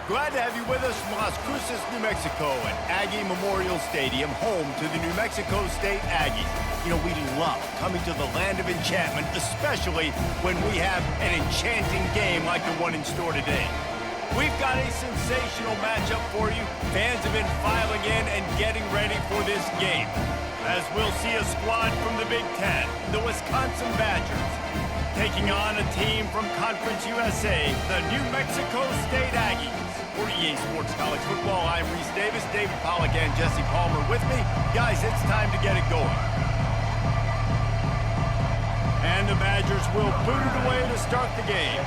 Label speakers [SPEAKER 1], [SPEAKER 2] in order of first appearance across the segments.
[SPEAKER 1] Glad to have you with us from Las Cruces, New Mexico at Aggie Memorial Stadium, home to the New Mexico State Aggies. You know, we love coming to the land of enchantment, especially when we have an enchanting game like the one in store today. We've got a sensational matchup for you. Fans have been filing in and getting ready for this game, as we'll see a squad from the Big Ten, the Wisconsin Badgers, taking on a team from Conference USA, the New Mexico State Aggies. For EA Sports College Football, I'm Reese Davis, David Pollack, and Jesse Palmer with me. Guys, it's time to get it going. And the Badgers will boot it away to start the game.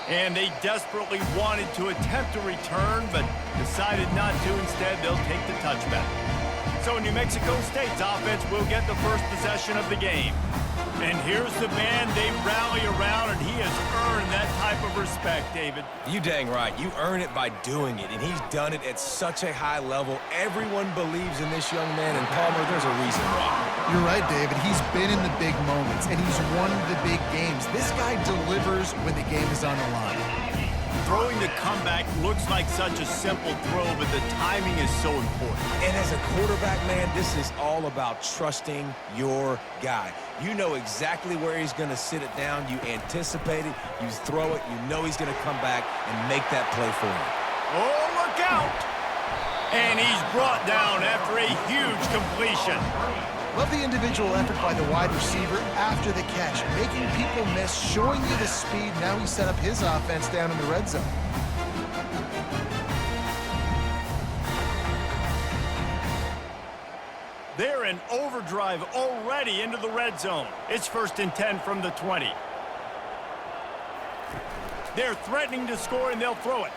[SPEAKER 1] And they desperately wanted to attempt a return, but decided not to. Instead, they'll take the touchback. So New Mexico State's offense will get the first possession of the game. And here's the man they rally around, and he has earned that type of respect, David.
[SPEAKER 2] You dang right. You earn it by doing it, and he's done it at such a high level. Everyone believes in this young man, and Palmer, there's a reason why.
[SPEAKER 3] You're right, David. He's been in the big moments, and he's won the big games. This guy delivers when the game is on the line.
[SPEAKER 1] Throwing the comeback looks like such a simple throw, but the timing is so important.
[SPEAKER 2] And as a quarterback, man, this is all about trusting your guy. You know exactly where he's going to sit it down. You anticipate it. You throw it. You know he's going to come back and make that play for you.
[SPEAKER 1] Oh, look out! And he's brought down after a huge completion.
[SPEAKER 3] Love the individual effort by the wide receiver after the catch, making people miss, showing you the speed. Now he set up his offense down in the red zone.
[SPEAKER 1] They're in overdrive already into the red zone. It's 1st and 10 from the 20. They're threatening to score, and they'll throw it.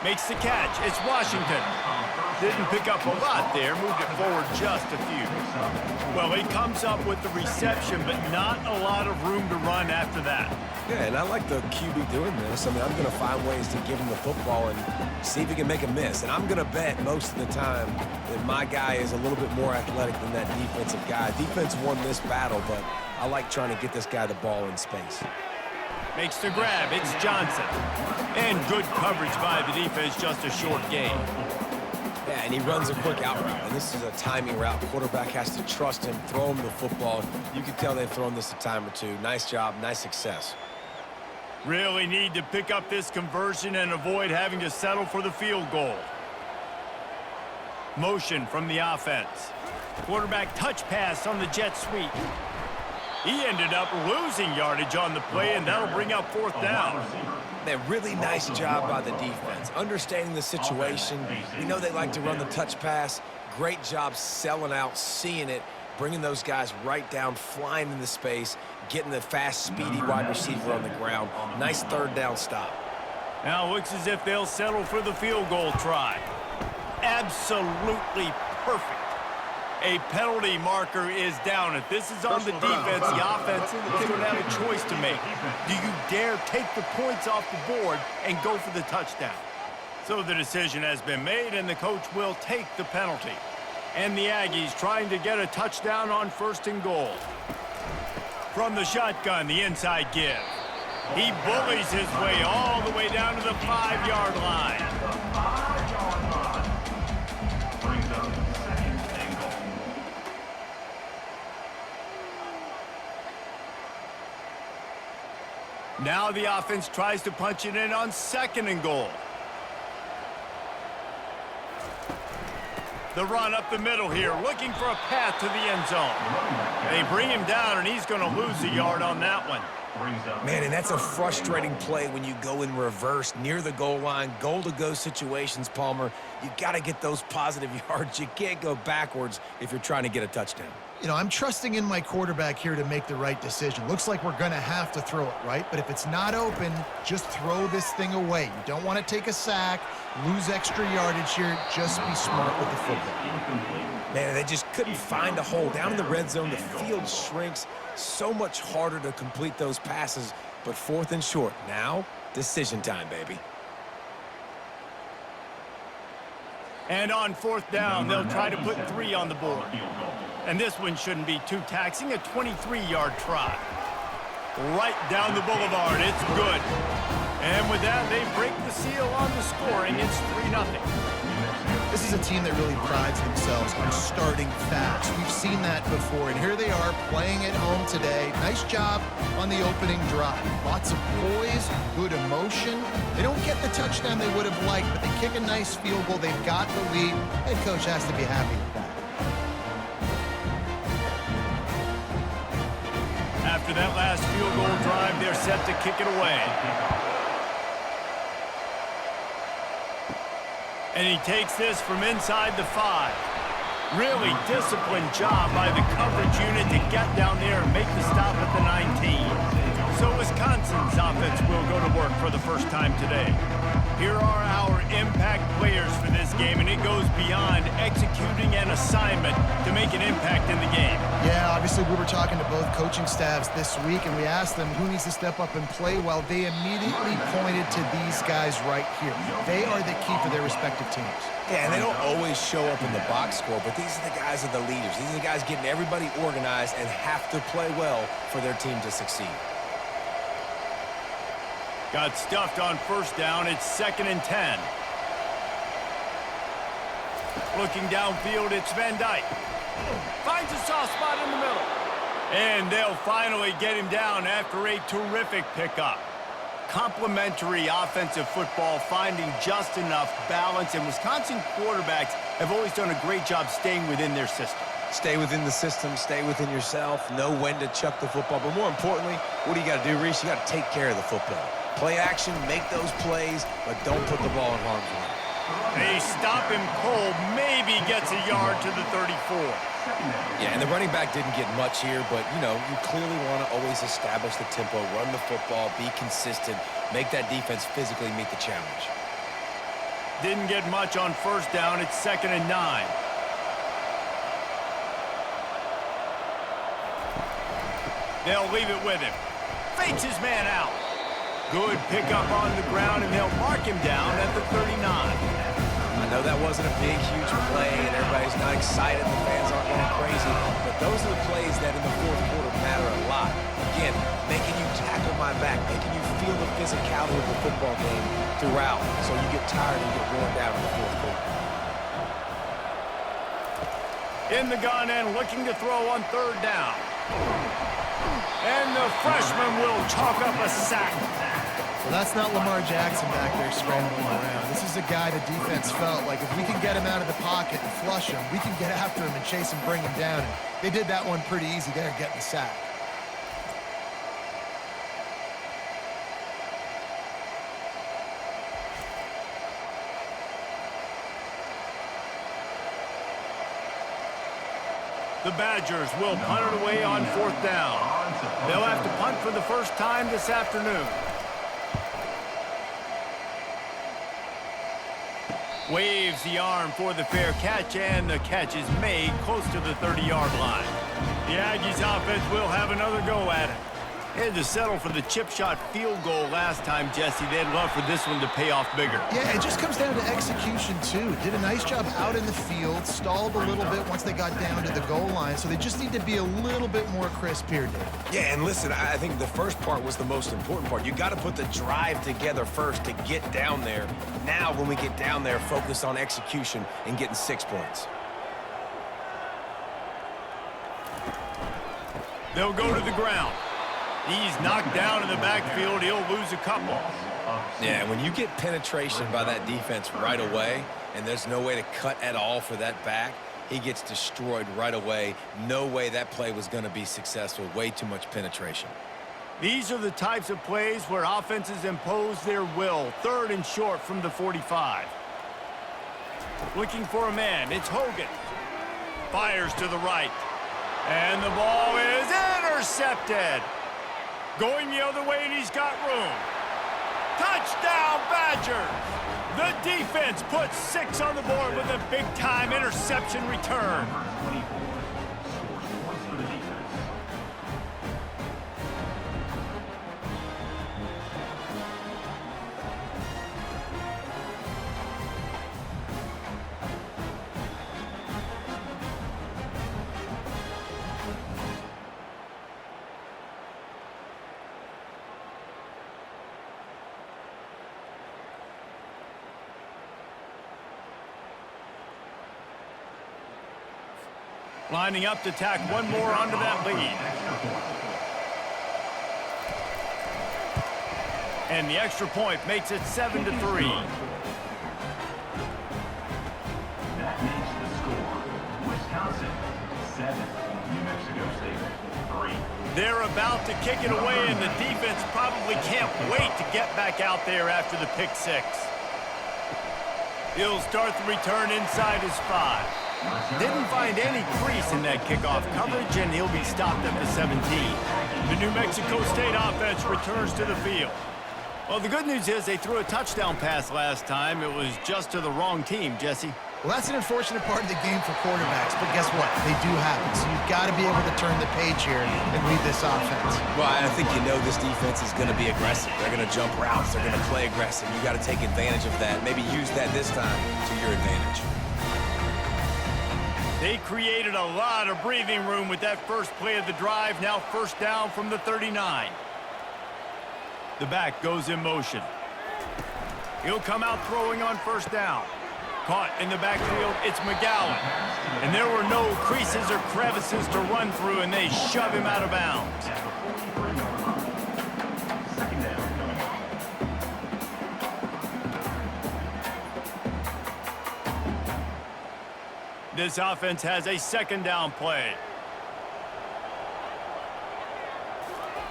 [SPEAKER 1] Makes the catch. It's Washington. Didn't pick up a lot there. Moved it forward just a few. Well, he comes up with the reception, but not a lot of room to run after that.
[SPEAKER 2] Yeah, and I like the QB doing this. I mean, I'm going to find ways to give him the football and see if he can make a miss. And I'm going to bet most of the time that my guy is a little bit more athletic than that defensive guy. Defense won this battle, but I like trying to get this guy the ball in space.
[SPEAKER 1] Makes the grab. It's Johnson. And good coverage by the defense, just a short gain.
[SPEAKER 2] Yeah, and he runs a quick out route, and this is a timing route. Quarterback has to trust him, throw him the football. You can tell they've thrown this a time or two. Nice job, nice success.
[SPEAKER 1] Really need to pick up this conversion and avoid having to settle for the field goal. Motion from the offense. Quarterback touch pass on the jet sweep. He ended up losing yardage on the play, and that'll bring up 4th down.
[SPEAKER 2] A really nice job by the defense, understanding the situation. We know they like to run the touch pass. Great job selling out, seeing it, bringing those guys right down, flying into space, getting the fast, speedy wide receiver on the ground. Nice 3rd down stop.
[SPEAKER 1] Now looks as if they'll settle for the field goal try. Absolutely perfect. A penalty marker is down. If this is on the defense, the offense is going to have a choice to make. Do you dare take the points off the board and go for the touchdown? So the decision has been made, and the coach will take the penalty. And the Aggies trying to get a touchdown on 1st and goal. From the shotgun, the inside give. He bullies his way all the way down to the 5-yard line. Now the offense tries to punch it in on 2nd and goal. The run up the middle here, looking for a path to the end zone. They bring him down, and he's going to lose a yard on that one.
[SPEAKER 2] Man, and that's a frustrating play when you go in reverse near the goal line. Goal-to-go situations, Palmer. You got to get those positive yards. You can't go backwards if you're trying to get a touchdown.
[SPEAKER 3] You know, I'm trusting in my quarterback here to make the right decision. Looks like we're going to have to throw it, right? But if it's not open, just throw this thing away. You don't want to take a sack, lose extra yardage here. Just be smart with the football.
[SPEAKER 2] Man, they just couldn't find a hole. Down in the red zone, the field shrinks. So much harder to complete those passes, but 4th and short. Now, decision time, baby.
[SPEAKER 1] And on fourth down, they'll try to put 3 on the board. And this one shouldn't be too taxing, a 23-yard try. Right down the boulevard, it's good. And with that, they break the seal on the scoring. It's 3-0.
[SPEAKER 3] This is a team that really prides themselves on starting fast. We've seen that before, and here they are playing at home today. Nice job on the opening drive. Lots of poise, good emotion. They don't get the touchdown they would have liked, but they kick a nice field goal. They've got the lead. Head coach has to be happy with that.
[SPEAKER 1] After that last field goal drive, they're set to kick it away. And he takes this from inside the 5. Really disciplined job by the coverage unit to get down there and make the stop at the 19. So Wisconsin's offense will go to work for the first time today. Here are our impact players for this game, and it goes beyond executing an assignment to make an impact in the game.
[SPEAKER 3] Yeah, obviously we were talking to both coaching staffs this week, and we asked them who needs to step up and play well. They immediately pointed to these guys right here. They are the key for their respective teams.
[SPEAKER 2] Yeah, and they don't always show up in the box score, but these are the guys that are the leaders. These are the guys getting everybody organized and have to play well for their team to succeed.
[SPEAKER 1] Got stuffed on first down. It's 2nd and 10. Looking downfield, it's Van Dyke. Finds a soft spot in the middle. And they'll finally get him down after a terrific pickup. Complementary offensive football, finding just enough balance, and Wisconsin quarterbacks have always done a great job staying within their system.
[SPEAKER 2] Stay within the system, stay within yourself, know when to chuck the football. But more importantly, what do you got to do, Reese? You got to take care of the football. Play action, make those plays, but don't put the ball in harm's way.
[SPEAKER 1] They stop him cold, maybe gets a yard to the 34.
[SPEAKER 2] Yeah, and the running back didn't get much here, but, you know, you clearly want to always establish the tempo, run the football, be consistent, make that defense physically meet the challenge.
[SPEAKER 1] Didn't get much on first down. It's 2nd and 9. They'll leave it with him. Fakes his man out. Good pickup on the ground, and they'll mark him down at the 39.
[SPEAKER 2] I know that wasn't a big, huge play, and everybody's not excited. The fans aren't going crazy, but those are the plays that in the fourth quarter matter a lot. Again, making you tackle my back, making you feel the physicality of the football game throughout, so you get tired and get worn down in the fourth quarter.
[SPEAKER 1] In the gun and looking to throw on 3rd down. And the freshman will chalk up a sack.
[SPEAKER 3] Well, that's not Lamar Jackson back there scrambling around. This is a guy the defense felt like if we can get him out of the pocket and flush him, we can get after him and chase him, bring him down. And they did that one pretty easy there, getting the sack.
[SPEAKER 1] The Badgers will punt it away on 4th down. They'll have to punt for the first time this afternoon. Waves the arm for the fair catch, and the catch is made close to the 30-yard line. The Aggies offense will have another go at it. They had to settle for the chip shot field goal last time, Jesse. They'd love for this one to pay off bigger.
[SPEAKER 3] Yeah, it just comes down to execution, too. Did a nice job out in the field, stalled a little bit once they got down to the goal line, so they just need to be a little bit more crisp here, Dave.
[SPEAKER 2] Yeah, and listen, I think the first part was the most important part. You got to put the drive together first to get down there. Now, when we get down there, focus on execution and getting 6 points.
[SPEAKER 1] They'll go to the ground. He's knocked down in the backfield. He'll lose a couple.
[SPEAKER 2] Yeah, when you get penetration by that defense right away, and there's no way to cut at all for that back, he gets destroyed right away. No way that play was going to be successful. Way too much penetration.
[SPEAKER 1] These are the types of plays where offenses impose their will. 3rd and short from the 45. Looking for a man. It's Hogan. Fires to the right. And the ball is intercepted. Going the other way, and he's got room. Touchdown, Badgers! The defense puts 6 on the board with a big-time interception return. Lining up to tack one more onto that lead. And the extra point makes it 7-3.
[SPEAKER 4] That makes the score. Wisconsin 7, New Mexico State 3.
[SPEAKER 1] They're about to kick it away, and the defense probably can't wait to get back out there after the pick six. He'll start the return inside his 5. Didn't find any crease in that kickoff coverage, and he'll be stopped at the 17. The New Mexico State offense returns to the field. Well, the good news is they threw a touchdown pass last time. It was just to the wrong team, Jesse.
[SPEAKER 3] Well, that's an unfortunate part of the game for quarterbacks, but guess what? They do happen, so you've got to be able to turn the page here and read this offense.
[SPEAKER 2] Well, I think you know this defense is going to be aggressive. They're going to jump routes. They're going to play aggressive. You got to take advantage of that. Maybe use that this time to your advantage.
[SPEAKER 1] They created a lot of breathing room with that first play of the drive. Now first down from the 39. The back goes in motion. He'll come out throwing on first down. Caught in the backfield, it's McGowan. And there were no creases or crevices to run through, and they shove him out of bounds. This offense has a second down play.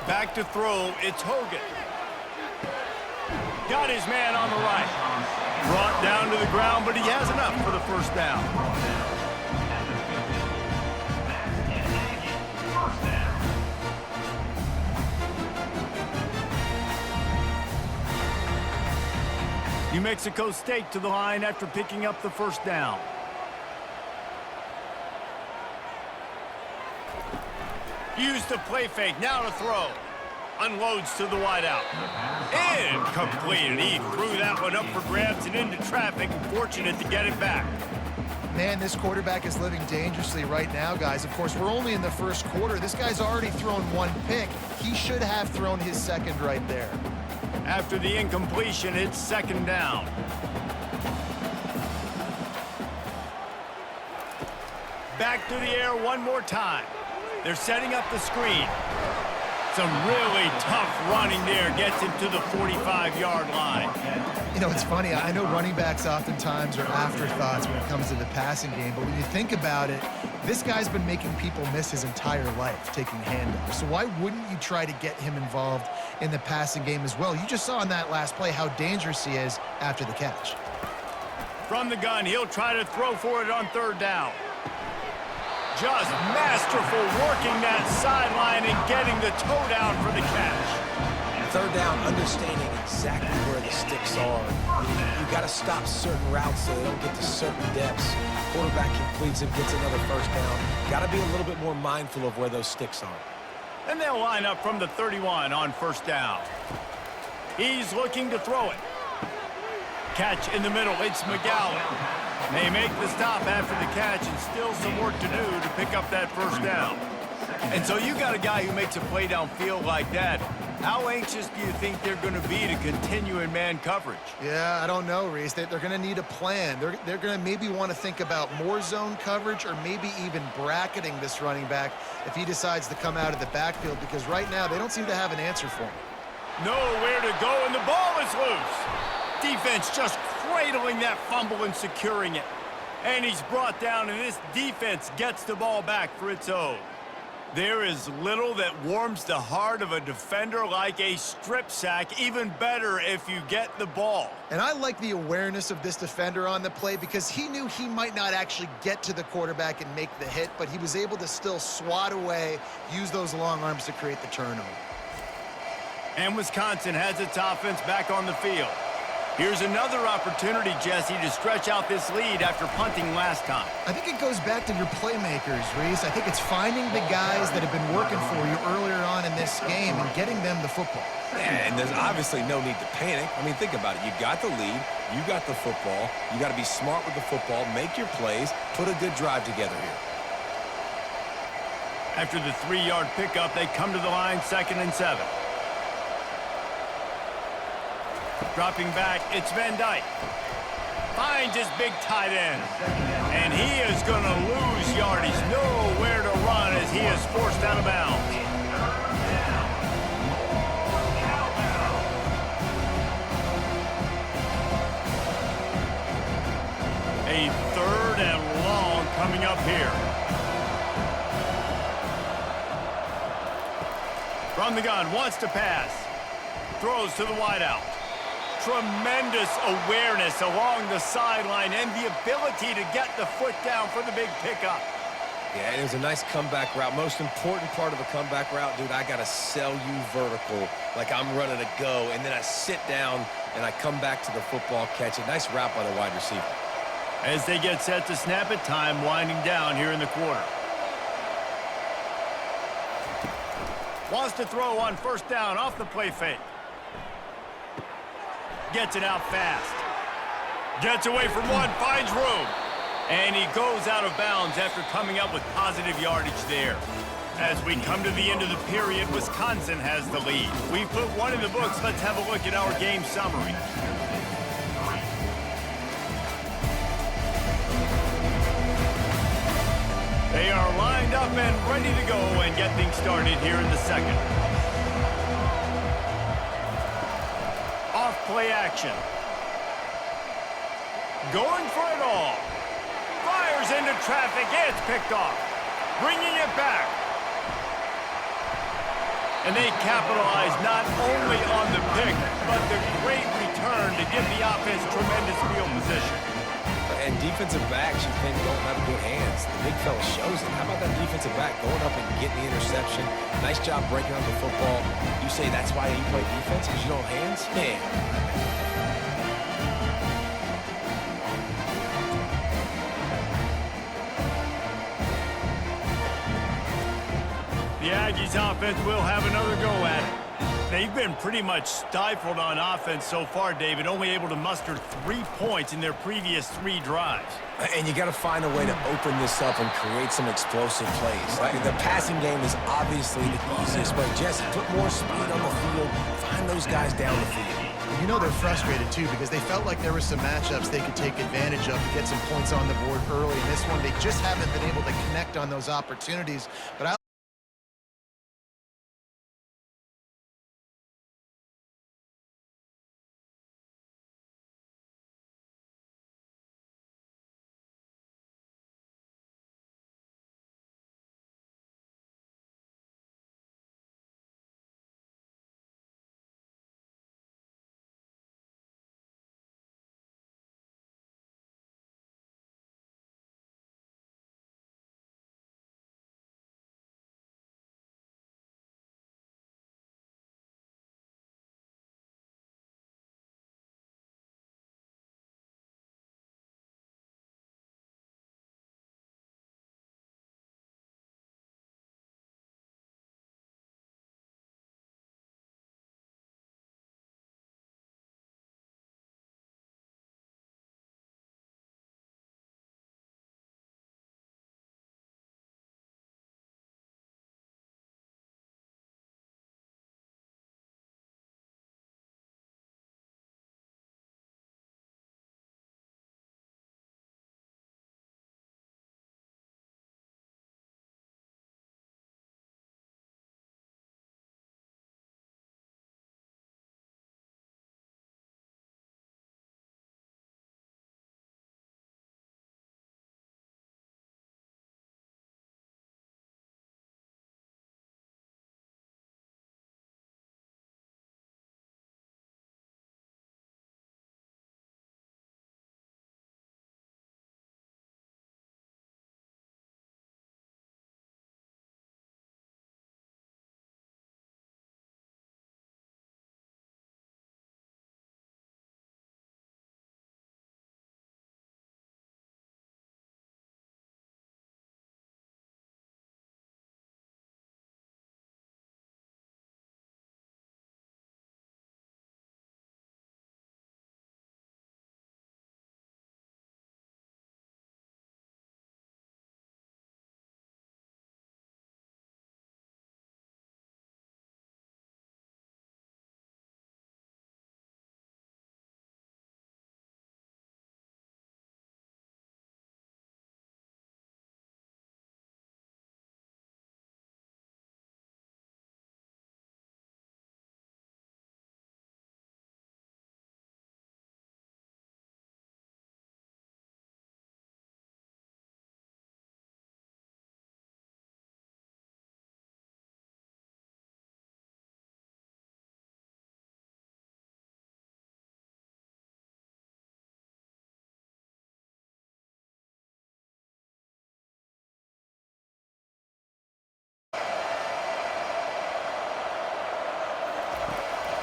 [SPEAKER 1] Back to throw, it's Hogan. Got his man on the right. Brought down to the ground, but he has enough for the first down. New Mexico State to the line after picking up the first down. Used the play fake, now to throw. Unloads to the wideout. And completed. He threw that one up for grabs and into traffic. Fortunate to get it back.
[SPEAKER 3] Man, this quarterback is living dangerously right now, guys. Of course, we're only in the first quarter. This guy's already thrown one pick. He should have thrown his second right there.
[SPEAKER 1] After the incompletion, it's second down. Back to the air one more time. They're setting up the screen. Some really tough running there. Gets him to the 45-yard line.
[SPEAKER 3] You know, it's funny. I know running backs oftentimes are afterthoughts when it comes to the passing game, but when you think about it, this guy's been making people miss his entire life taking handoffs. So why wouldn't you try to get him involved in the passing game as well? You just saw in that last play how dangerous he is after the catch.
[SPEAKER 1] From the gun, he'll try to throw for it on third down. Just masterful working that sideline and getting the toe down for the catch.
[SPEAKER 2] Third down, understanding exactly where the sticks are. You got to stop certain routes so they don't get to certain depths. Quarterback completes it, gets another first down. Got to be a little bit more mindful of where those sticks are.
[SPEAKER 1] And they'll line up from the 31 on first down. He's looking to throw it. Catch in the middle, it's McGowan. They make the stop after the catch, and still some work to do to pick up that first down. And so you got a guy who makes a play downfield like that. How anxious do you think they're going to be to continue in man coverage?
[SPEAKER 3] Yeah, I don't know, Reese. They're going to need a plan. They're going to maybe want to think about more zone coverage or maybe even bracketing this running back if he decides to come out of the backfield, because right now they don't seem to have an answer for him.
[SPEAKER 1] Nowhere to go, and the ball is loose. Defense just cradling that fumble and securing it. And he's brought down, and this defense gets the ball back for its own. There is little that warms the heart of a defender like a strip sack, even better if you get the ball.
[SPEAKER 3] And I like the awareness of this defender on the play because he knew he might not actually get to the quarterback and make the hit, but he was able to still swat away, use those long arms to create the turnover.
[SPEAKER 1] And Wisconsin has its offense back on the field. Here's another opportunity, Jesse, to stretch out this lead after punting last time.
[SPEAKER 3] I think it goes back to your playmakers, Reese. I think it's finding the guys that have been working for you earlier on in this game and getting them the football.
[SPEAKER 2] Yeah, and there's obviously no need to panic. I mean, think about it. You got the lead. You got the football. You got to be smart with the football. Make your plays. Put a good drive together here.
[SPEAKER 1] After the 3-yard pickup, they come to the line, 2nd and 7. Dropping back, it's Van Dyke. Finds his big tight end. And he is going to lose yardage. No is forced out of bounds. A 3rd and long coming up here. From the gun, wants to pass. Throws to the wideout. Tremendous awareness along the sideline and the ability to get the foot down for the big pickup.
[SPEAKER 2] Yeah, it was a nice comeback route. Most important part of a comeback route, dude, I got to sell you vertical like I'm running a go, and then I sit down and I come back to the football, catch it. Nice route by the wide receiver.
[SPEAKER 1] As they get set to snap it, time winding down here in the quarter. Wants to throw on 1st down off the play fake. Gets it out fast. Gets away from one, finds room. And he goes out of bounds after coming up with positive yardage there. As we come to the end of the period, Wisconsin has the lead. We've put one in the books. Let's have a look at our game summary. They are lined up and ready to go and get things started here in the second. Off play action. Going for it all. Fires into traffic. It's picked off. Bringing it back. And they capitalize not only on the pick, but the great return to give the offense tremendous field position.
[SPEAKER 2] And defensive backs, you think, don't have good hands. The big fella shows it. How about that defensive back going up and getting the interception? Nice job breaking up the football. You say that's why you play defense, because you don't have hands? Man.
[SPEAKER 1] The Aggies offense will have another go at it. They've been pretty much stifled on offense so far, David, only able to muster 3 points in their previous 3 drives.
[SPEAKER 2] And you got to find a way to open this up and create some explosive plays. Like, the passing game is obviously the easiest way. Just put more speed on the field, find those guys down the field.
[SPEAKER 3] You know they're frustrated, too, because they felt like there were some matchups they could take advantage of to get some points on the board early. In this one, they just haven't been able to connect on those opportunities. But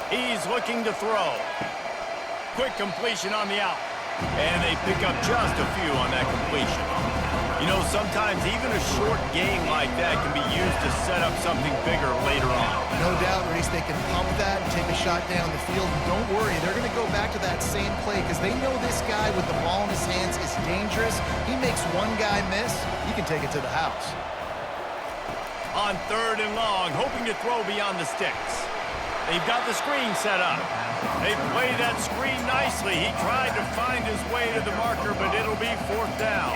[SPEAKER 1] He's looking to throw. Quick completion on the out. And they pick up just a few on that completion. You know, sometimes even a short gain like that can be used to set up something bigger later on.
[SPEAKER 3] No doubt, Reese, they can pump that and take a shot down the field. And don't worry, they're going to go back to that same play because they know this guy with the ball in his hands is dangerous. He makes one guy miss, he can take it to the house.
[SPEAKER 1] On 3rd and long, hoping to throw beyond the sticks. They've got the screen set up. They play that screen nicely. He tried to find his way to the marker, but it'll be 4th down.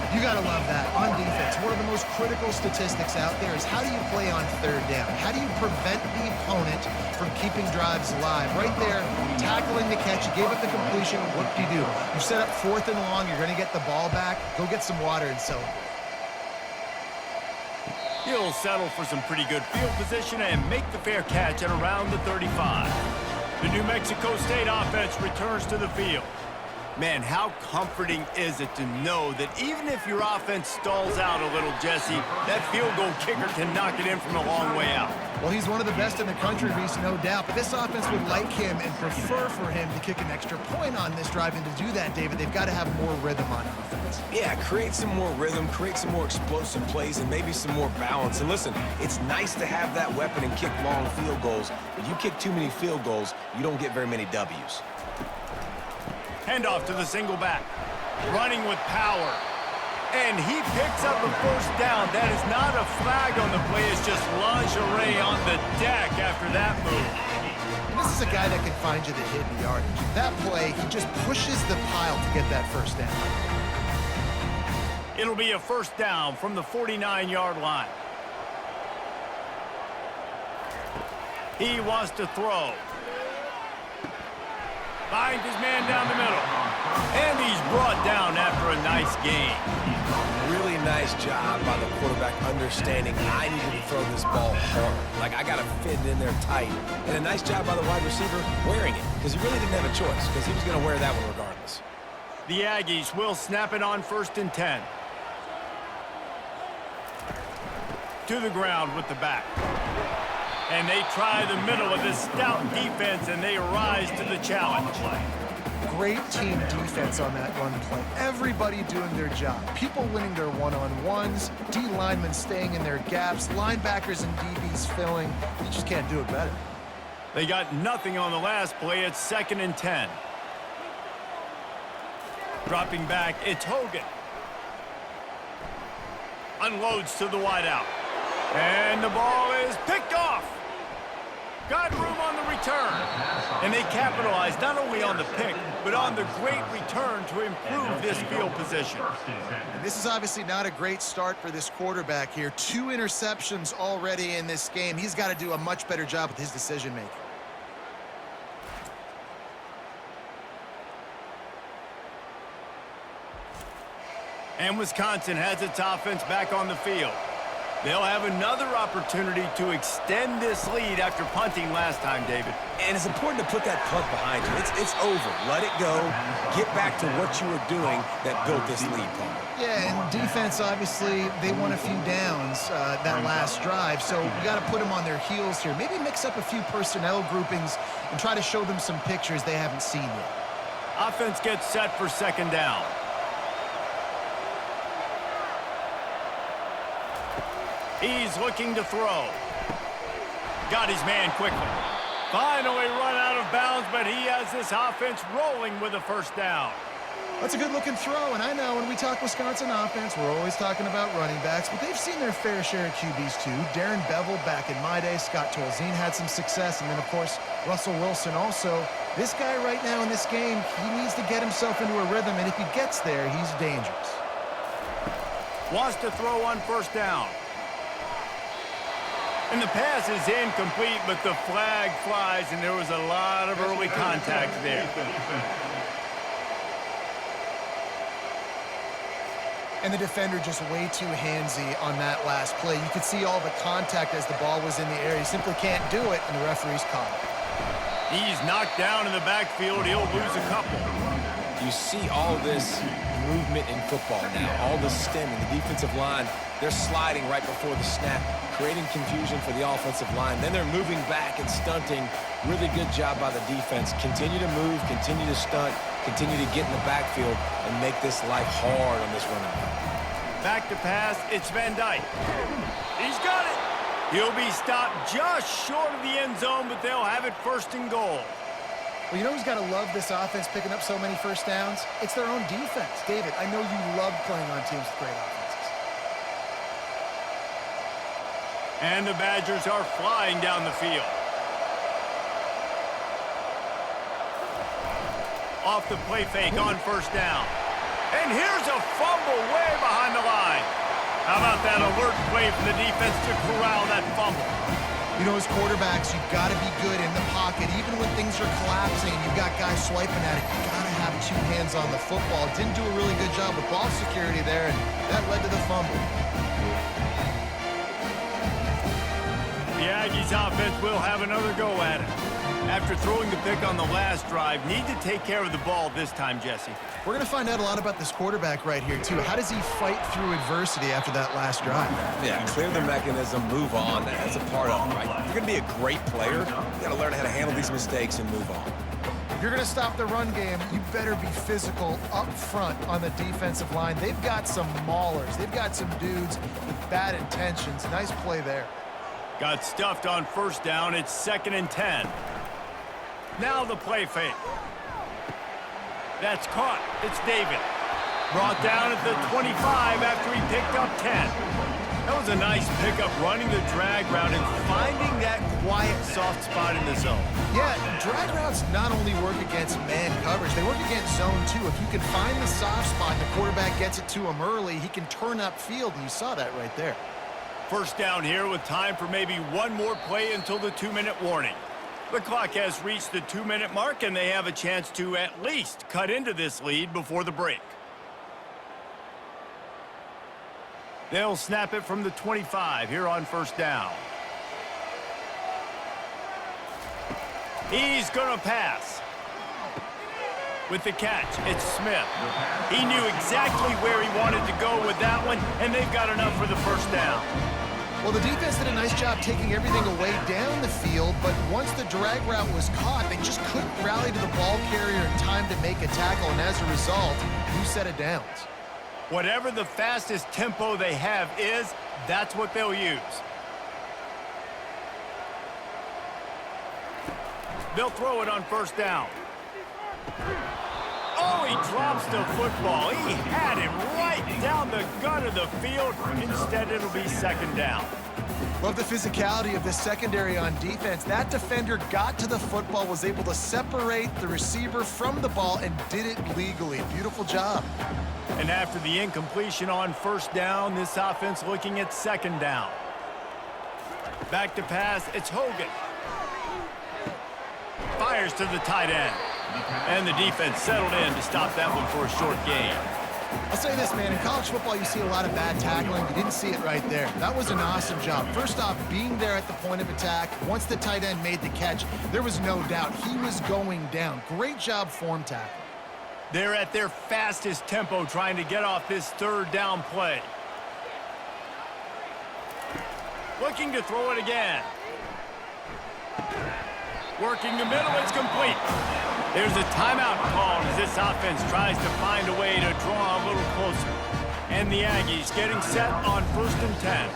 [SPEAKER 3] You got to love that. On defense, one of the most critical statistics out there is how do you play on 3rd down? How do you prevent the opponent from keeping drives alive? Right there, tackling the catch. You gave up the completion. What do? You set up 4th and long. You're going to get the ball back. Go get some water and celebrate.
[SPEAKER 1] He'll settle for some pretty good field position and make the fair catch at around the 35. The New Mexico State offense returns to the field. Man, how comforting is it to know that even if your offense stalls out a little, Jesse, that field goal kicker can knock it in from a long way out.
[SPEAKER 3] Well, he's one of the best in the country, Reese, no doubt. But this offense would like him and prefer for him to kick an extra point on this drive. And to do that, David, they've got to have more rhythm on offense.
[SPEAKER 2] Yeah, create some more rhythm, create some more explosive plays, and maybe some more balance. And listen, it's nice to have that weapon and kick long field goals. But you kick too many field goals, you don't get very many W's.
[SPEAKER 1] Handoff to the single back. Running with power. And he picks up a 1st down. That is not a flag on the play. It's just lingerie on the deck after that move.
[SPEAKER 3] And this is a guy that can find you the hidden yardage. That play, he just pushes the pile to get that 1st down.
[SPEAKER 1] It'll be a 1st down from the 49-yard line. He wants to throw. Finds his man down the middle. And he's brought down after a nice gain.
[SPEAKER 2] Really nice job by the quarterback understanding I needed to throw this ball hard. Like, I got to fit it in there tight. And a nice job by the wide receiver wearing it, because he really didn't have a choice, because he was going to wear that one regardless.
[SPEAKER 1] The Aggies will snap it on 1st and 10. To the ground with the back. And they try the middle of this stout defense, and they rise to the challenge.
[SPEAKER 3] Great team defense on that run play. Everybody doing their job. People winning their one-on-ones, D linemen staying in their gaps, linebackers and DBs filling. You just can't do it better.
[SPEAKER 1] They got nothing on the last play. It's 2nd and 10. Dropping back, it's Hogan. Unloads to the wideout. And the ball is picked off. Got room on the return. And they capitalized not only on the pick, but on the great return to improve this field position.
[SPEAKER 3] And this is obviously not a great start for this quarterback here. 2 interceptions already in this game. He's got to do a much better job with his decision-making.
[SPEAKER 1] And Wisconsin has its offense back on the field. They'll have another opportunity to extend this lead after punting last time, David.
[SPEAKER 2] And it's important to put that punt behind you. It's over. Let it go. Get back to what you were doing that built this lead, Paul.
[SPEAKER 3] Yeah, and defense, obviously, they won a few downs that last drive, so you got to put them on their heels here. Maybe mix up a few personnel groupings and try to show them some pictures they haven't seen yet.
[SPEAKER 1] Offense gets set for 2nd down. He's looking to throw. Got his man quickly. Finally run out of bounds, but he has this offense rolling with a 1st down.
[SPEAKER 3] That's a good-looking throw, and I know when we talk Wisconsin offense, we're always talking about running backs, but they've seen their fair share of QBs too. Darren Bevel back in my day, Scott Tolzien had some success, and then, of course, Russell Wilson also. This guy right now in this game, he needs to get himself into a rhythm, and if he gets there, he's dangerous.
[SPEAKER 1] Wants to throw on 1st down. And the pass is incomplete, but the flag flies, and there was a lot of early contact there.
[SPEAKER 3] And the defender just way too handsy on that last play. You could see all the contact as the ball was in the air. He simply can't do it, and the referee's caught it.
[SPEAKER 1] He's knocked down in the backfield. He'll lose a couple.
[SPEAKER 2] You see all this movement in football now, all the stemming, the defensive line, they're sliding right before the snap, creating confusion for the offensive line. Then they're moving back and stunting. Really good job by the defense. Continue to move, continue to stunt, continue to get in the backfield and make this life hard on this running back.
[SPEAKER 1] Back to pass, it's Van Dyke. He's got it. He'll be stopped just short of the end zone, but they'll have it first and goal.
[SPEAKER 3] Well, you know who's got to love this offense picking up so many first downs? It's their own defense. David, I know you love playing on teams with great offenses.
[SPEAKER 1] And the Badgers are flying down the field. Off the play fake on first down. And here's a fumble way behind the line. How about that alert play from the defense to corral that fumble?
[SPEAKER 3] You know, as quarterbacks, you've got to be good in the pocket. Even when things are collapsing and you've got guys swiping at it, you've got to have two hands on the football. Didn't do a really good job with ball security there, and that led to the fumble.
[SPEAKER 1] The Aggies offense will have another go at it. After throwing the pick on the last drive, need to take care of the ball this time, Jesse.
[SPEAKER 3] We're going to find out a lot about this quarterback right here, too. How does he fight through adversity after that last drive?
[SPEAKER 2] Yeah, clear the mechanism, move on. That's a part of it, right? If you're going to be a great player, you got to learn how to handle these mistakes and move on.
[SPEAKER 3] If you're going to stop the run game, you better be physical up front on the defensive line. They've got some maulers. They've got some dudes with bad intentions. Nice play there.
[SPEAKER 1] Got stuffed on first down. It's 2nd and 10. Now the play fake. That's caught. It's David. Brought down at the 25 after he picked up 10. That was a nice pickup, running the drag route and finding that quiet, soft spot in the zone.
[SPEAKER 3] Yeah, drag routes not only work against man coverage, they work against zone too. If you can find the soft spot and the quarterback gets it to him early, he can turn upfield, and you saw that right there.
[SPEAKER 1] First down here with time for maybe one more play until the 2-minute warning. The clock has reached the 2-minute mark, and they have a chance to at least cut into this lead before the break. They'll snap it from the 25 here on first down. He's going to pass. With the catch, it's Smith. He knew exactly where he wanted to go with that one, and they've got enough for the first down.
[SPEAKER 3] Well, the defense did a nice job taking everything away down the field, but once the drag route was caught, they just couldn't rally to the ball carrier in time to make a tackle, and as a result, new set of downs.
[SPEAKER 1] Whatever the fastest tempo they have is, that's what they'll use. They'll throw it on first down. Oh, he drops the football. He had him right down the gut of the field. Instead, it'll be 2nd down.
[SPEAKER 3] Love the physicality of this secondary on defense. That defender got to the football, was able to separate the receiver from the ball, and did it legally. Beautiful job.
[SPEAKER 1] And after the incompletion on first down, this offense looking at 2nd down. Back to pass, it's Hogan. Fires to the tight end. And the defense settled in to stop that one for a short gain.
[SPEAKER 3] I'll say this, man. In college football, you see a lot of bad tackling. You didn't see it right there. That was an awesome job. First off, being there at the point of attack. Once the tight end made the catch, there was no doubt he was going down. Great job form tackle.
[SPEAKER 1] They're at their fastest tempo trying to get off this 3rd down play. Looking to throw it again. Working the middle, it's complete. There's a timeout called as this offense tries to find a way to draw a little closer. And the Aggies getting set on 1st and 10.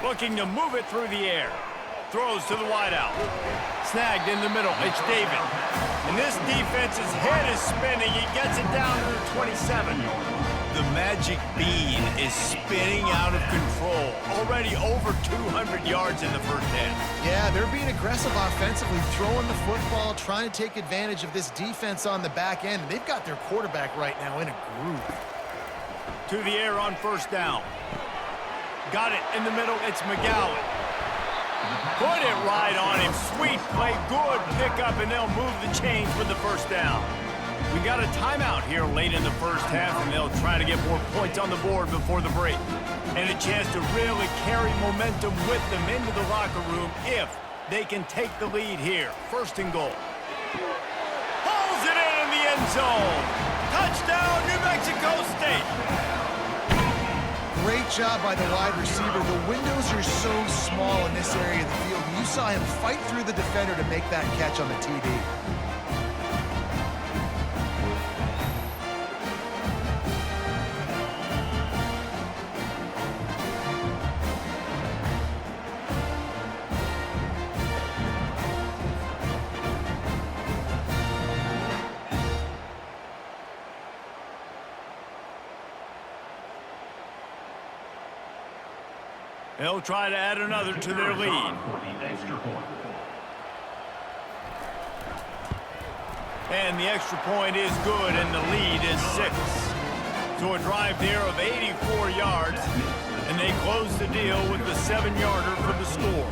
[SPEAKER 1] Looking to move it through the air. Throws to the wideout. Snagged in the middle, it's David. And this defense's head is spinning. He gets it down to the 27. The magic bean is spinning out of control. Already over 200 yards in the first half.
[SPEAKER 3] Yeah, they're being aggressive offensively, throwing the football, trying to take advantage of this defense on the back end. And they've got their quarterback right now in a groove.
[SPEAKER 1] To the air on first down. Got it in the middle, it's McGowan. Put it right on him. Sweet play, good pickup, and they'll move the chains with the first down. We got a timeout here late in the first half, and they'll try to get more points on the board before the break. And a chance to really carry momentum with them into the locker room if they can take the lead here. 1st and goal. Pulls it in the end zone. Touchdown, New Mexico State.
[SPEAKER 3] Great job by the wide receiver. The windows are so small in this area of the field. You saw him fight through the defender to make that catch on the TD.
[SPEAKER 1] They'll try to add another to their lead.
[SPEAKER 4] For the extra point.
[SPEAKER 1] And the extra point is good, and the lead is 6. So a drive there of 84 yards, and they close the deal with the 7-yarder for the score.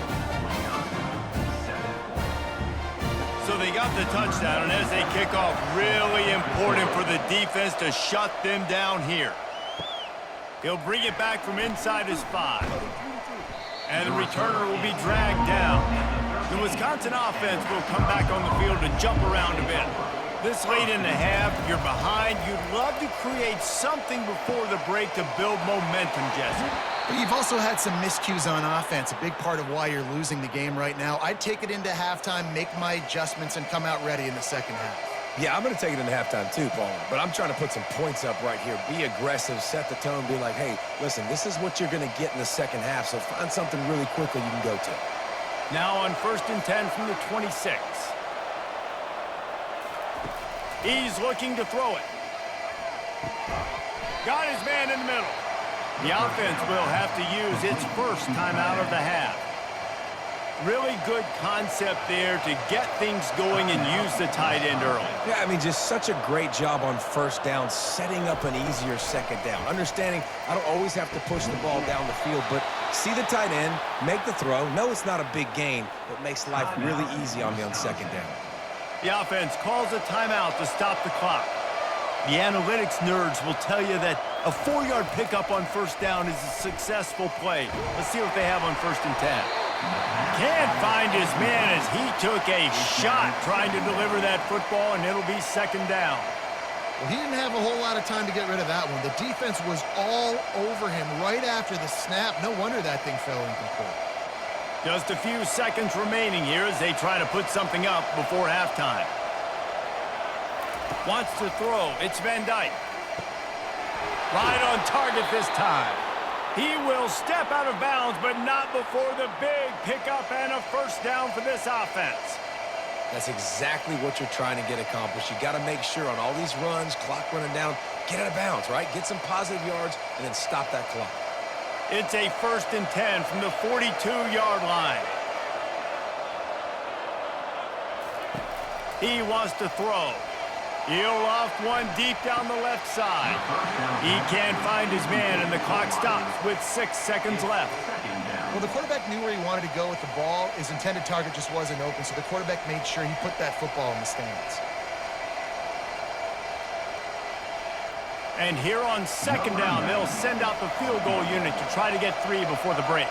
[SPEAKER 1] So they got the touchdown, and as they kick off, really important for the defense to shut them down here. He'll bring it back from inside his 5. And the returner will be dragged down. The Wisconsin offense will come back on the field and jump around a bit. This late in the half, you're behind. You'd love to create something before the break to build momentum, Jesse.
[SPEAKER 3] But you've also had some miscues on offense, a big part of why you're losing the game right now. I'd take it into halftime, make my adjustments, and come out ready in the second half.
[SPEAKER 2] Yeah, I'm going to take it into halftime too, Paul. But I'm trying to put some points up right here. Be aggressive, set the tone, be like, hey, listen, this is what you're going to get in the second half, so find something really quickly you can go to.
[SPEAKER 1] Now on 1st and 10 from the 26. He's looking to throw it. Got his man in the middle. The offense will have to use its first timeout of the half. Really good concept there to get things going and use the tight end early.
[SPEAKER 2] Yeah, I mean, just such a great job on first down, setting up an easier second down. Understanding I don't always have to push the ball down the field, but see the tight end, make the throw. No, it's not a big gain, but makes life really easy on me on second down.
[SPEAKER 1] The offense calls a timeout to stop the clock. The analytics nerds will tell you that a 4-yard pickup on first down is a successful play. Let's see what they have on 1st and 10. Can't find his man as he took a shot trying to deliver that football, and it'll be 2nd down.
[SPEAKER 3] Well, he didn't have a whole lot of time to get rid of that one. The defense was all over him right after the snap. No wonder that thing fell incomplete.
[SPEAKER 1] Just a few seconds remaining here as they try to put something up before halftime. Wants to throw. It's Van Dyke. Right on target this time. He will step out of bounds, but not before the big pickup and a first down for this offense.
[SPEAKER 2] That's exactly what you're trying to get accomplished. You got to make sure on all these runs, clock running down, get out of bounds, right? Get some positive yards, and then stop that clock.
[SPEAKER 1] It's a 1st and 10 from the 42-yard line. He wants to throw. He'll loft one deep down the left side. He can't find his man, and the clock stops with 6 seconds left.
[SPEAKER 3] Well, the quarterback knew where he wanted to go with the ball. His intended target just wasn't open, so the quarterback made sure he put that football in the stands.
[SPEAKER 1] And here on 2nd down, they'll send out the field goal unit to try to get 3 before the break.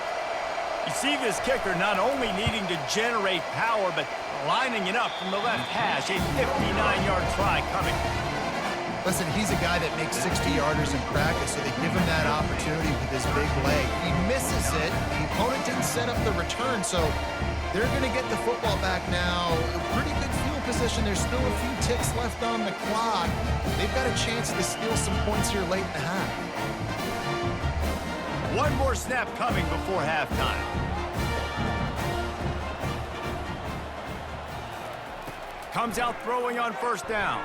[SPEAKER 1] You see this kicker not only needing to generate power, but lining it up from the left hash, a 59-yard try coming.
[SPEAKER 3] Listen, he's a guy that makes 60-yarders in practice, so they give him that opportunity with his big leg. He misses it. The opponent didn't set up the return, so they're going to get the football back now. A pretty good field position. There's still a few ticks left on the clock. They've got a chance to steal some points here late in the half.
[SPEAKER 1] One more snap coming before halftime. Comes out throwing on 1st down.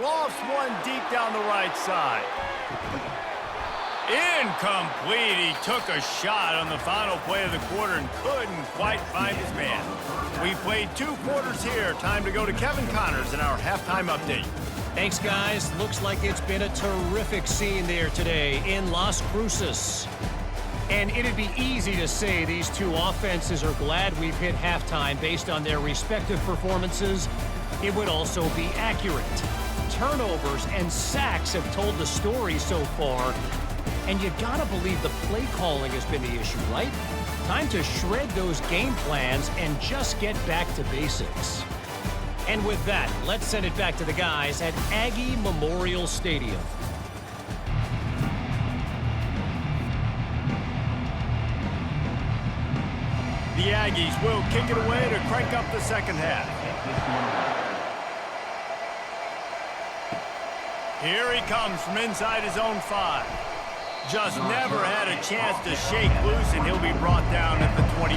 [SPEAKER 1] Lofts one deep down the right side. Incomplete. He took a shot on the final play of the quarter and couldn't quite find his man. We played 2 quarters here. Time to go to Kevin Connors in our halftime update.
[SPEAKER 5] Thanks, guys. Looks like it's been a terrific scene there today in Las Cruces. And it'd be easy to say these two offenses are glad we've hit halftime based on their respective performances. It would also be accurate. Turnovers and sacks have told the story so far. And you gotta believe the play calling has been the issue, right? Time to shred those game plans and just get back to basics. And with that, let's send it back to the guys at Aggie Memorial Stadium.
[SPEAKER 1] The Aggies will kick it away to crank up the second half. Here he comes from inside his own 5. Just never had a chance to shake loose, and he'll be brought down at the 24.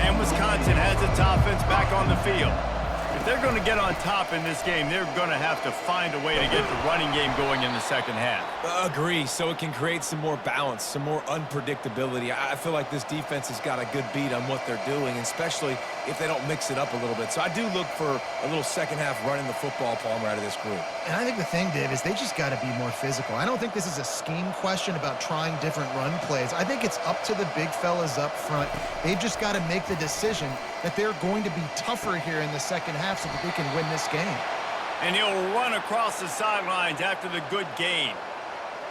[SPEAKER 1] And Wisconsin has its offense back on the field. If they're going to get on top in this game, they're going to have to find a way to get the running game going in the second half.
[SPEAKER 2] Agree, so it can create some more balance, some more unpredictability. I feel like this defense has got a good beat on what they're doing, especially if they don't mix it up a little bit. So I do look for a little second half running the football, Palmer, out of this group.
[SPEAKER 3] And I think the thing, Dave, is they just got to be more physical. I don't think this is a scheme question about trying different run plays. I think it's up to the big fellas up front. They've just got to make the decision that they're going to be tougher here in the second half so that they can win this game.
[SPEAKER 1] And he'll run across the sidelines after the good gain.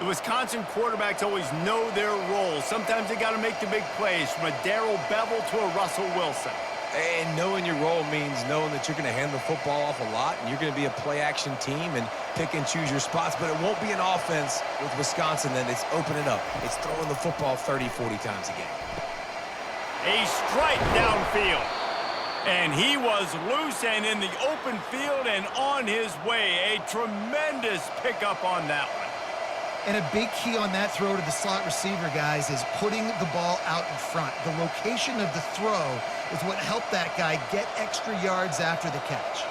[SPEAKER 1] The Wisconsin quarterbacks always know their role. Sometimes they got to make the big plays, from a Darrell Bevel to a Russell Wilson.
[SPEAKER 2] And knowing your role means knowing that you're going to hand the football off a lot, and you're going to be a play-action team and pick and choose your spots. But it won't be an offense with Wisconsin then. It's opening up. It's throwing the football 30, 40 times a game.
[SPEAKER 1] A strike downfield. And he was loose and in the open field and on his way. A tremendous pickup on that one.
[SPEAKER 3] And a big key on that throw to the slot receiver, guys, is putting the ball out in front. The location of the throw is what helped that guy get extra yards after the catch.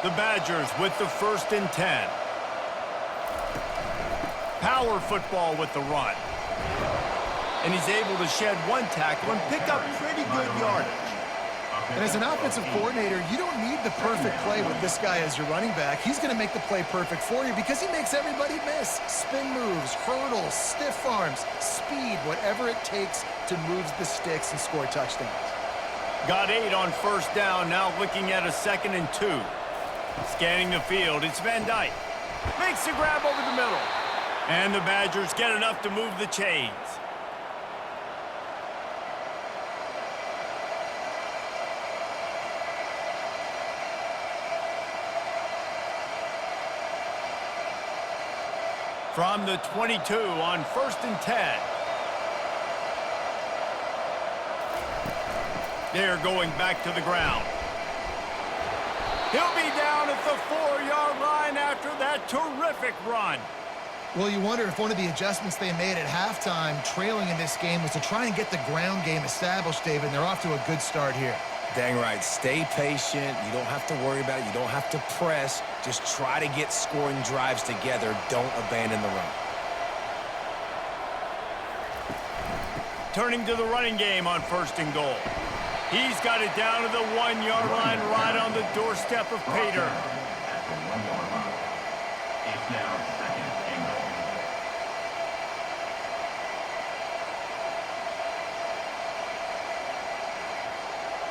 [SPEAKER 1] The Badgers with the 1st and 10. Power football with the run. And he's able to shed one tackle and pick up pretty good yardage.
[SPEAKER 3] And as an offensive coordinator, you don't need the perfect play with this guy as your running back. He's going to make the play perfect for you because he makes everybody miss. Spin moves, hurdles, stiff arms, speed, whatever it takes to move the sticks and score touchdowns.
[SPEAKER 1] Got 8 on 1st down, now looking at a 2nd and 2. Scanning the field, it's Van Dyke. Makes the grab over the middle. And the Badgers get enough to move the chains. From the 22 on 1st and 10. They're going back to the ground. He'll be down at the 4-yard line after that terrific run.
[SPEAKER 3] Well, you wonder if one of the adjustments they made at halftime, trailing in this game, was to try and get the ground game established, David, and they're off to a good start here.
[SPEAKER 2] Dang right. Stay patient. You don't have to worry about it. You don't have to press. Just try to get scoring drives together. Don't abandon the run.
[SPEAKER 1] Turning to the running game on 1st and goal. He's got it down to the 1-yard line, right on the doorstep of Pater.
[SPEAKER 4] At the 1-yard line. It's now 2nd and goal.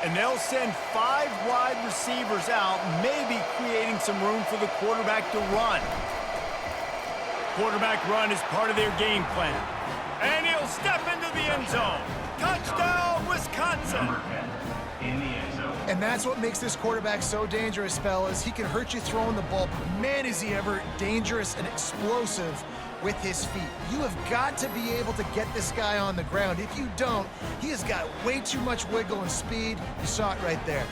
[SPEAKER 1] And they'll send 5 wide receivers out, maybe creating some room for the quarterback to run. Quarterback run is part of their game plan. And he'll step into the end zone. Touchdown, Wisconsin!
[SPEAKER 4] Number 10 in the end zone.
[SPEAKER 3] And that's what makes this quarterback so dangerous, fellas. He can hurt you throwing the ball, but man, is he ever dangerous and explosive with his feet. You have got to be able to get this guy on the ground. If you don't, he has got way too much wiggle and speed. You saw it right there.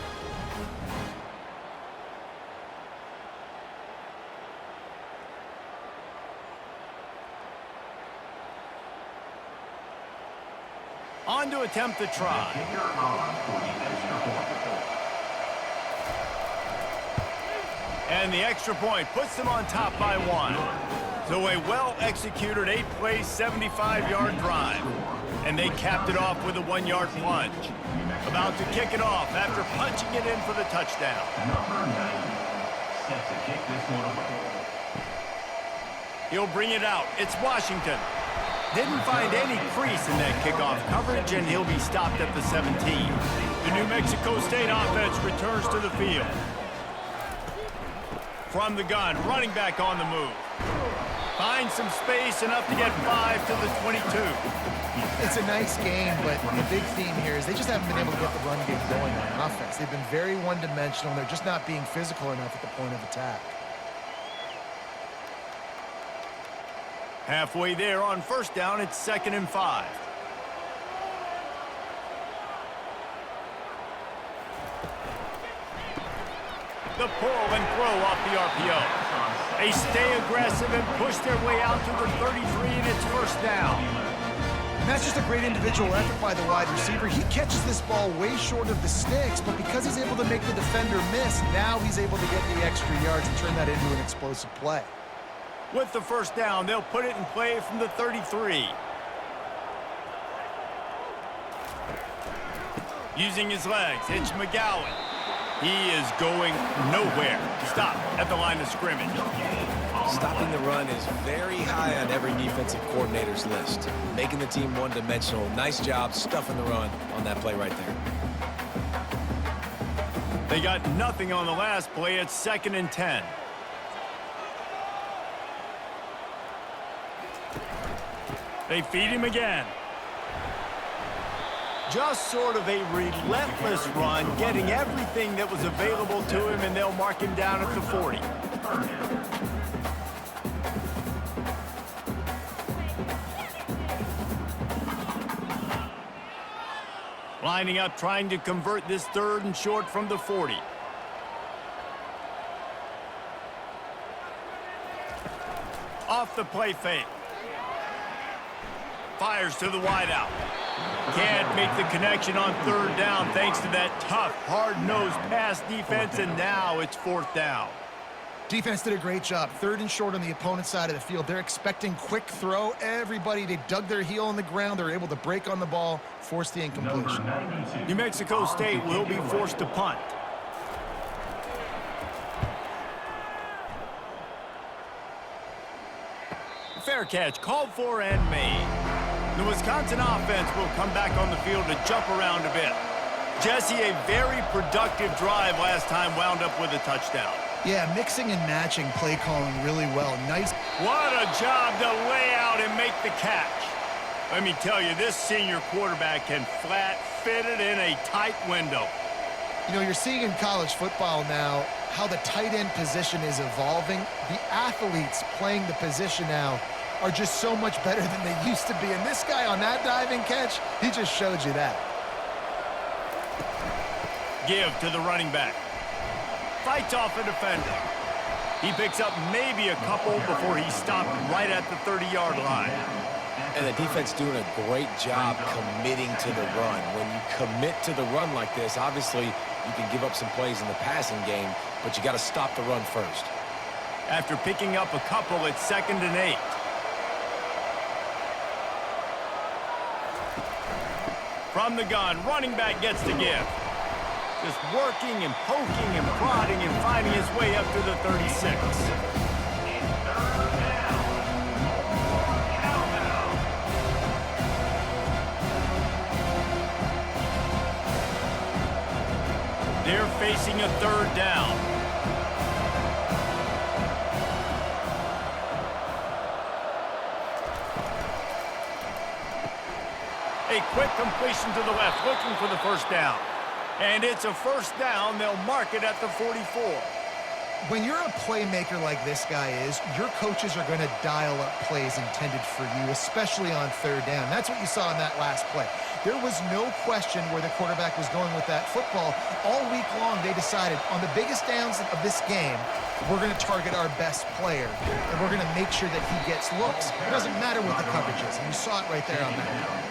[SPEAKER 1] On to attempt the try.
[SPEAKER 4] Kicker on for the extra point.
[SPEAKER 1] And the extra point puts them on top by 1. So a well-executed 8-play, 75-yard drive. And they capped it off with a 1-yard plunge. About to kick it off after punching it in for the touchdown.
[SPEAKER 4] Number 90 set to kick this one away.
[SPEAKER 1] He'll bring it out. It's Washington. Didn't find any crease in that kickoff coverage, and he'll be stopped at the 17. The New Mexico State offense returns to the field. From the gun, running back on the move. Finds some space, enough to get 5 to the 22.
[SPEAKER 3] It's a nice game, but the big theme here is they just haven't been able to get the run game going on offense. They've been very one-dimensional, and they're just not being physical enough at the point of attack.
[SPEAKER 1] Halfway there on first down, it's 2nd and 5. The pull and throw off the RPO. They stay aggressive and push their way out to the 33, and it's first down.
[SPEAKER 3] And that's just a great individual effort by the wide receiver. He catches this ball way short of the sticks, but because he's able to make the defender miss, now he's able to get the extra yards and turn that into an explosive play.
[SPEAKER 1] With the first down, they'll put it in play from the 33. Using his legs, it's McGowan. He is going nowhere. Stop at the line of scrimmage.
[SPEAKER 2] Stopping the run is very high on every defensive coordinator's list. Making the team one-dimensional. Nice job stuffing the run on that play right there.
[SPEAKER 1] They got nothing on the last play. It's 2nd and 10. They feed him again. Just sort of a relentless run, getting everything that was available to him, and they'll mark him down at the 40. Lining up, trying to convert this 3rd and short from the 40. Off the play fake. Fires to the wideout. Can't make the connection on 3rd down thanks to that tough, hard-nosed pass defense, and now it's 4th down.
[SPEAKER 3] Defense did a great job. 3rd and short on the opponent's side of the field. They're expecting quick throw. Everybody, they dug their heel on the ground. They're able to break on the ball, force the incompletion.
[SPEAKER 1] New Mexico State will be forced to punt. Fair catch, called for and made. The Wisconsin offense will come back on the field to jump around a bit. Jesse, a very productive drive last time, wound up with a touchdown.
[SPEAKER 3] Yeah, mixing and matching play calling really well. Nice.
[SPEAKER 1] What a job to lay out and make the catch. Let me tell you, this senior quarterback can flat fit it in a tight window.
[SPEAKER 3] You know, you're seeing in college football now how the tight end position is evolving. The athletes playing the position now are just so much better than they used to be. And this guy on that diving catch, he just showed you that.
[SPEAKER 1] Give to the running back. Fights off a defender. He picks up maybe a couple before he's stopped right at the 30-yard line.
[SPEAKER 2] And the defense doing a great job committing to the run. When you commit to the run like this, obviously you can give up some plays in the passing game, but you got to stop the run first.
[SPEAKER 1] After picking up a couple, it's 2nd and 8. From the gun, running back gets the give. Just working and poking and prodding and finding his way up to the 36. They're facing a 3rd down. A quick completion to the left, looking for the first down. And it's a first down. They'll mark it at the 44.
[SPEAKER 3] When you're a playmaker like this guy is, your coaches are going to dial up plays intended for you, especially on 3rd down. That's what you saw in that last play. There was no question where the quarterback was going with that football. All week long, they decided on the biggest downs of this game, we're going to target our best player, and we're going to make sure that he gets looks. It doesn't matter what the coverage is, and you saw it right there on that.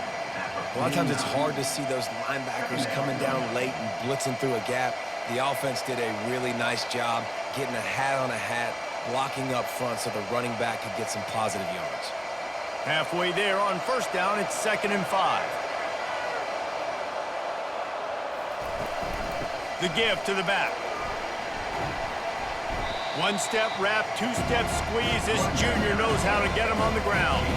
[SPEAKER 2] A lot of times it's hard to see those linebackers coming down late and blitzing through a gap. The offense did a really nice job getting a hat on a hat, blocking up front so the running back could get some positive yards.
[SPEAKER 1] Halfway there on first down, it's 2nd and 5. The give to the back. One-step wrap, two-step squeeze. This junior knows how to get him on the ground.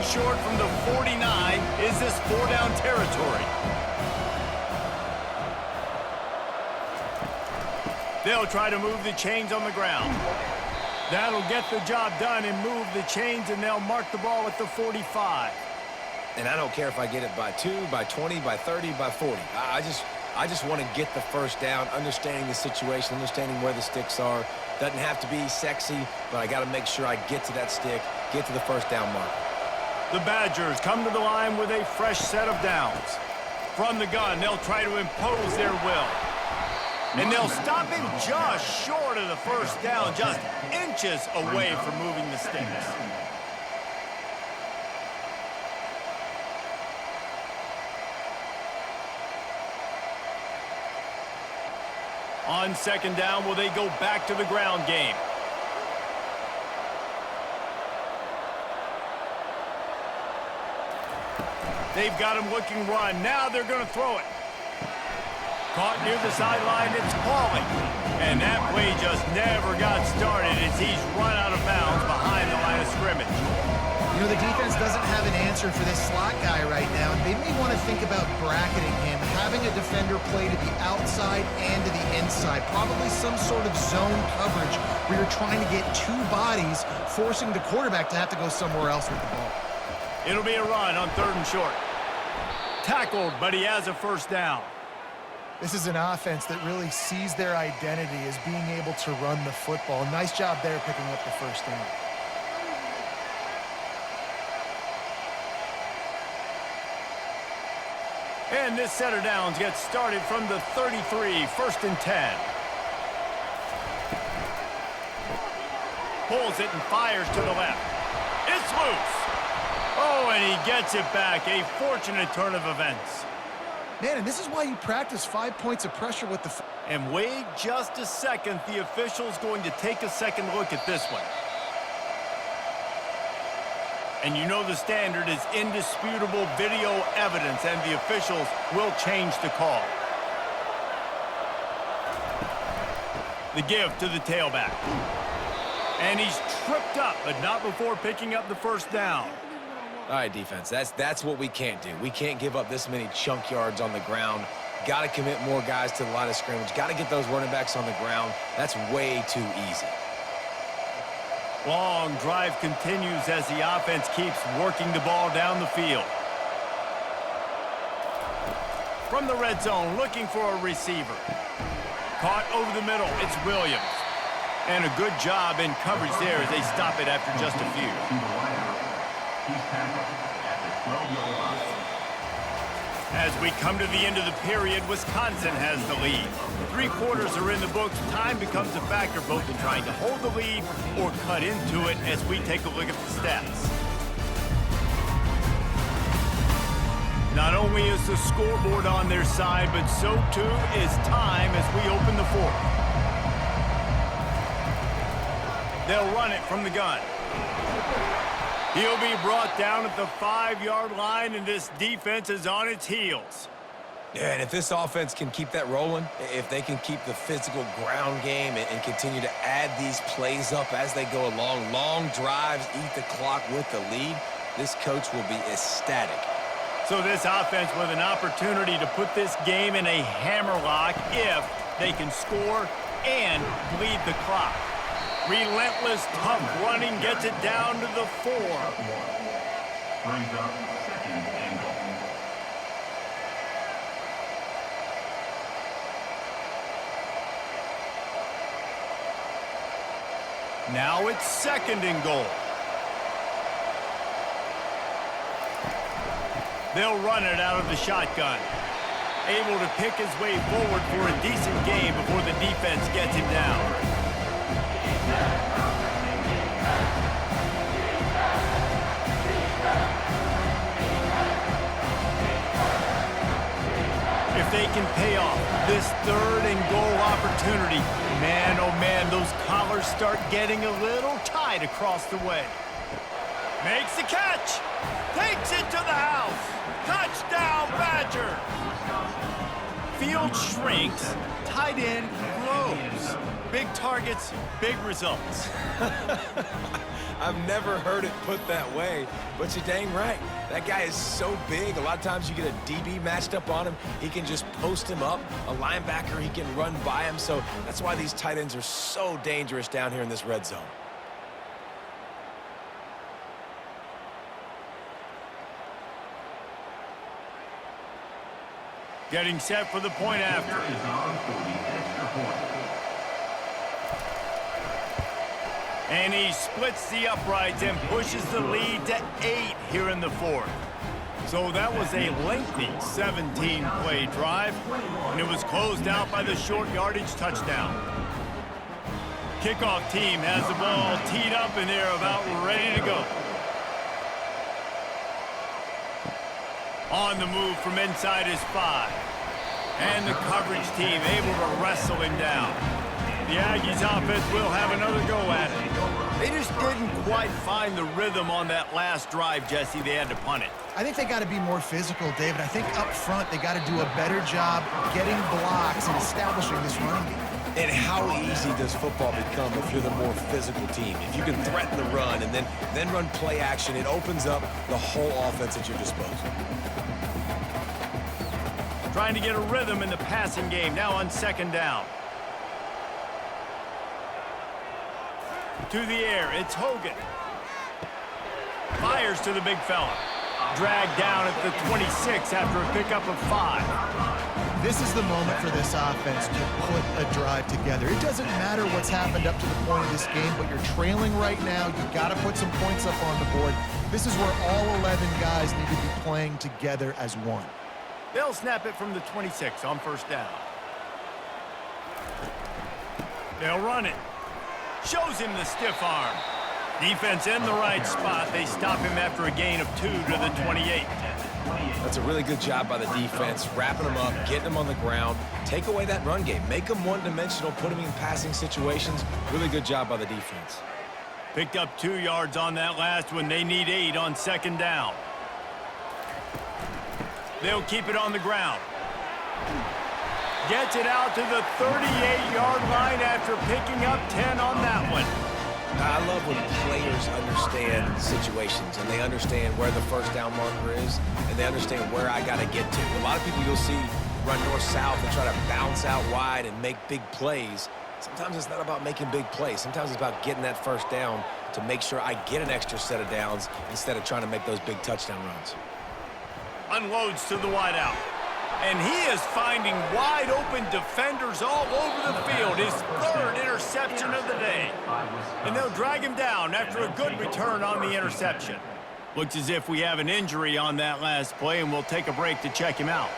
[SPEAKER 1] Short from the 49. Is this 4-down territory. They'll try to move the chains on the ground. That'll get the job done and move the chains, and they'll mark the ball at the 45.
[SPEAKER 2] And I don't care if I get it by 2, by 20, by 30, by 40. I just want to get the first down, understanding the situation, understanding where the sticks are. Doesn't have to be sexy, but I got to make sure I get to that stick, get to the first down mark.
[SPEAKER 1] The Badgers come to the line with a fresh set of downs. From the gun, they'll try to impose their will. And they'll stop him just short of the first down, just inches away from moving the sticks. On second down, will they go back to the ground game? They've got him looking run. Now they're going to throw it. Caught near the sideline, it's falling. And that play just never got started as he's run out of bounds behind the line of scrimmage.
[SPEAKER 3] You know, the defense doesn't have an answer for this slot guy right now. They may want to think about bracketing him, having a defender play to the outside and to the inside. Probably some sort of zone coverage where you're trying to get two bodies, forcing the quarterback to have to go somewhere else with the ball.
[SPEAKER 1] It'll be a run on 3rd and short. Tackled, but he has a first down.
[SPEAKER 3] This is an offense that really sees their identity as being able to run the football. Nice job there picking up the first down.
[SPEAKER 1] And this set of downs gets started from the 33, 1st and 10. Pulls it and fires to the left. It's loose. Oh, and he gets it back. A fortunate turn of events.
[SPEAKER 3] Man, and this is why you practice 5 points of pressure with the...
[SPEAKER 1] And wait just a second. The official's going to take a second look at this one. And you know the standard is indisputable video evidence, and the officials will change the call. The give to the tailback. And he's tripped up, but not before picking up the first down.
[SPEAKER 2] All right, defense, that's what we can't do. We can't give up this many chunk yards on the ground. Got to commit more guys to the line of scrimmage. Got to get those running backs on the ground. That's way too easy.
[SPEAKER 1] Long drive continues as the offense keeps working the ball down the field. From the red zone, looking for a receiver. Caught over the middle, it's Williams. And a good job in coverage there as they stop it after just a few.
[SPEAKER 4] He's tackled at the 12-yard line.
[SPEAKER 1] As we come to the end of the period, Wisconsin has the lead. 3 quarters are in the books. Time becomes a factor both in trying to hold the lead or cut into it as we take a look at the stats. Not only is the scoreboard on their side, but so too is time as we open the 4th. They'll run it from the gun. He'll be brought down at the 5-yard line, and this defense is on its heels.
[SPEAKER 2] Yeah, and if this offense can keep that rolling, if they can keep the physical ground game and continue to add these plays up as they go along, long drives, eat the clock with the lead, this coach will be ecstatic.
[SPEAKER 1] So this offense with an opportunity to put this game in a hammerlock if they can score and bleed the clock. Relentless, tough running gets it down to the 4.
[SPEAKER 4] Brings up 2nd and goal.
[SPEAKER 1] Now it's 2nd and goal. They'll run it out of the shotgun. Able to pick his way forward for a decent game before the defense gets him down. If they can pay off this 3rd and goal opportunity, man, oh man, those collars start getting a little tight across the way. Makes the catch. Takes it to the house. Touchdown, Badger. Field shrinks. Tight end grows. Big targets, big results.
[SPEAKER 2] I've never heard it put that way, but you're dang right. That guy is so big. A lot of times you get a DB matched up on him. He can just post him up. A linebacker, he can run by him. So that's why these tight ends are so dangerous down here in this red zone.
[SPEAKER 1] Getting set for the point after.
[SPEAKER 4] Is on for the extra point.
[SPEAKER 1] And he splits the uprights and pushes the lead to 8 here in the fourth. So that was a lengthy 17-play drive, and it was closed out by the short yardage touchdown. Kickoff team has the ball teed up, and they're about ready to go. On the move from inside his 5. And the coverage team able to wrestle him down. The Aggies offense will have another go at it. They just didn't quite find the rhythm on that last drive, Jesse. They had to punt it.
[SPEAKER 3] I think they got to be more physical, David. I think up front they got to do a better job getting blocks and establishing this running game.
[SPEAKER 2] And how easy does football become if you're the more physical team? If you can threaten the run and then run play action, it opens up the whole offense at your disposal.
[SPEAKER 1] Trying to get a rhythm in the passing game, now on second down. To the air, it's Hogan. Fires to the big fella. Dragged down at the 26 after a pickup of 5.
[SPEAKER 3] This is the moment for this offense to put a drive together. It doesn't matter what's happened up to the point of this game, but you're trailing right now. You got to put some points up on the board. This is where all 11 guys need to be playing together as one.
[SPEAKER 1] They'll snap it from the 26 on first down. They'll run it. Shows him the stiff arm. Defense in the right spot. They stop him after a gain of 2 to the 28.
[SPEAKER 2] That's a really good job by the defense, wrapping them up, getting them on the ground. Take away that run game. Make them one-dimensional, put them in passing situations. Really good job by the defense.
[SPEAKER 1] Picked up 2 yards on that last one. They need 8 on second down. They'll keep it on the ground. Gets it out to the 38-yard line after picking up 10 on that one.
[SPEAKER 2] I love when players understand situations and they understand where the first down marker is and they understand where I got to get to. A lot of people you'll see run north-south and try to bounce out wide and make big plays. Sometimes it's not about making big plays. Sometimes it's about getting that first down to make sure I get an extra set of downs instead of trying to make those big touchdown runs.
[SPEAKER 1] Unloads to the wideout. And he is finding wide-open defenders all over the field. His 3rd interception of the day. And they'll drag him down after a good return on the interception. Looks as if we have an injury on that last play, and we'll take a break to check him out.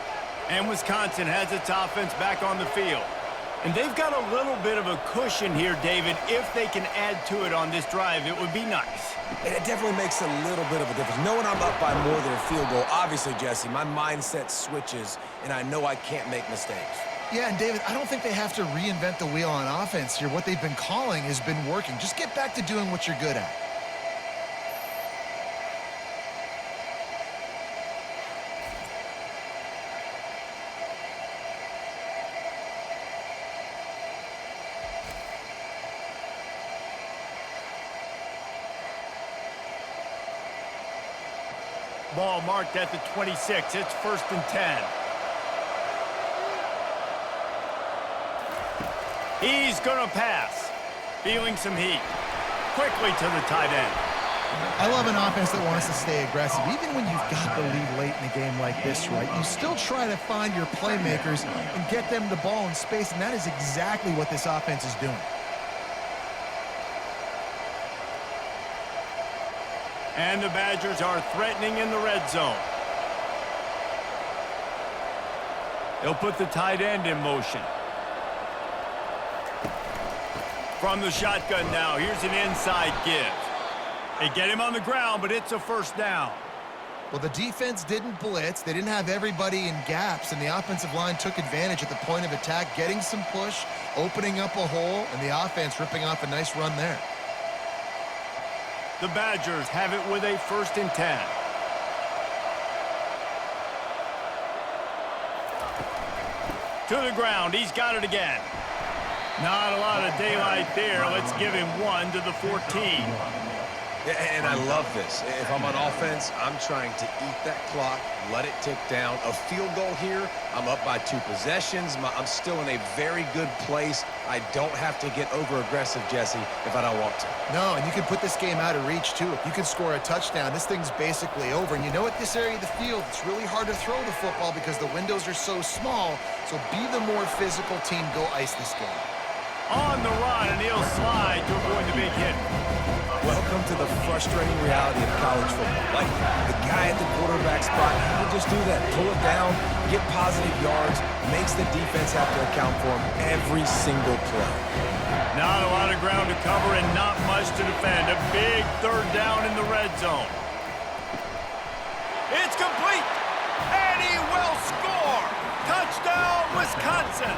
[SPEAKER 1] And Wisconsin has its offense back on the field. And they've got a little bit of a cushion here, David. If they can add to it on this drive, it would be nice.
[SPEAKER 2] And it definitely makes a little bit of a difference. Knowing I'm up by more than a field goal, obviously, Jesse, my mindset switches, and I know I can't make mistakes.
[SPEAKER 3] Yeah, and David, I don't think they have to reinvent the wheel on offense here. What they've been calling has been working. Just get back to doing what you're good at.
[SPEAKER 1] Ball marked at the 26. It's 1st and 10. He's going to pass. Feeling some heat. Quickly to the tight end.
[SPEAKER 3] I love an offense that wants to stay aggressive. Even when you've got the lead late in a game like this, right, you still try to find your playmakers and get them the ball in space, and that is exactly what this offense is doing.
[SPEAKER 1] And the Badgers are threatening in the red zone. They'll put the tight end in motion. From the shotgun now, here's an inside give. They get him on the ground, but it's a first down.
[SPEAKER 3] Well, the defense didn't blitz. They didn't have everybody in gaps, and the offensive line took advantage at the point of attack, getting some push, opening up a hole, and the offense ripping off a nice run there.
[SPEAKER 1] The Badgers have it with a 1st and 10. To the ground. He's got it again. Not a lot of daylight there. Let's give him 1 to the 14.
[SPEAKER 2] And I love this. If I'm on offense, I'm trying to eat that clock, let it tick down. A field goal here, I'm up by 2 possessions. I'm still in a very good place. I don't have to get over-aggressive, Jesse, if I don't want to.
[SPEAKER 3] No, and you can put this game out of reach, too. If you can score a touchdown, this thing's basically over. And you know, at this area of the field, it's really hard to throw the football because the windows are so small. So be the more physical team. Go ice this game.
[SPEAKER 1] On the run, and he'll slide to avoid the big hit.
[SPEAKER 2] Welcome to the frustrating reality of college football. Like, the guy at the quarterback spot, he will just do that. Pull it down, get positive yards, makes the defense have to account for him every single play.
[SPEAKER 1] Not a lot of ground to cover and not much to defend. A big 3rd down in the red zone. It's complete, and he will score. Touchdown, Wisconsin.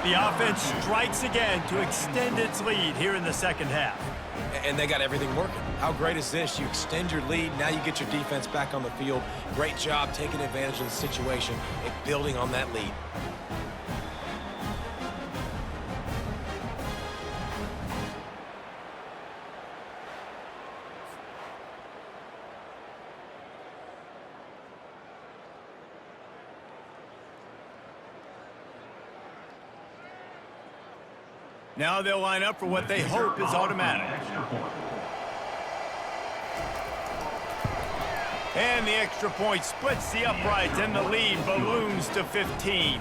[SPEAKER 1] The offense strikes again to extend its lead here in the second half.
[SPEAKER 2] And they got everything working. How great is this? You extend your lead, now you get your defense back on the field. Great job taking advantage of the situation and building on that lead.
[SPEAKER 1] Now they'll line up for what they hope is automatic. And the extra point splits the uprights, and the lead balloons to 15.